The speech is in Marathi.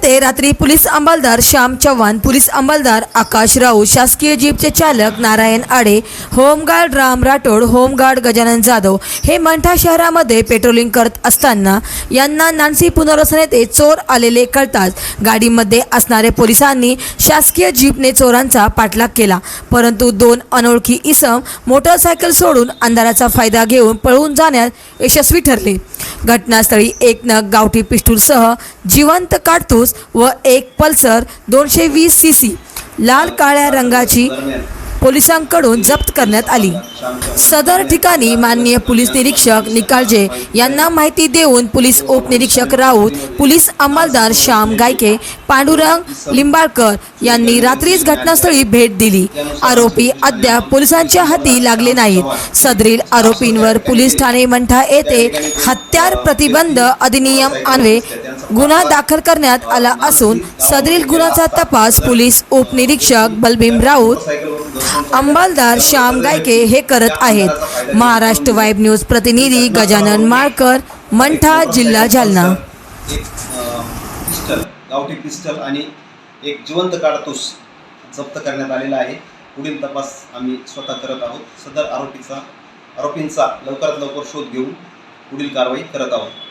येथे रात्री पोलीस अंमलदार श्याम चव्हाण, पोलीस अंमलदार आकाश राऊत, शासकीय जीपचे चालक नारायण आडे, होमगार्ड राम राठोड, होमगार्ड गजानन जाधव हे मंठा शहरामध्ये पेट्रोलिंग करत असताना यांना नानसी पुनर्वसन येथे चोर आलेले कळताच गाडीमध्ये असणारे पोलिसांनी शासकीय जीपने चोरांचा पाठलाग केला, परंतु दोन अनोळखी इसम मोटरसायकल सोडून अंधाराचा फायदा घेऊन पळून जाण्यात यशस्वी ठरले। घटनास्थळी एक नग गावठी पिस्तूलसह जिवंत काडतूस व एक पल्सर 220 सीसी लाल काळ्या रंगाची पोलिसांकडून जप्त करण्यात आली। सदर ठिकाणी माननीय पोलीस निरीक्षक निकालजे यांना माहिती देऊन पोलीस उपनिरीक्षक राऊत, पोलीस अंमलदार श्याम गायके, पांडुरंग लिंबाळकर यांनी रात्रीच घटनास्थळी भेट दिली। आरोपी अद्याप पोलिसांच्या हाती लागले नाहीत। सदरील आरोपींवर पोलीस ठाणे मंठा येथे हत्यार प्रतिबंध अधिनियम अन्वये गुन्हा दाखल करण्यात आला असून सदरील गुन्ह्याचा तपास पोलीस उपनिरीक्षक बलभीम राऊत, अंमलदार श्याम गायके हे करत आहेत। महाराष्ट्र वाईब न्यूज प्रतिनिधी गजानन माळकर, मंठा, जिल्हा जालना। एक पिस्टल, गावठी पिस्टल आणि एक जिवंत काडतूस जप्त करण्यात आलेला आहे। पुढील तपास आम्ही स्वतः करत आहोत। सदर आरोपींचा लवकरात लवकर शोध घेऊन पुढील कारवाई करत आहोत।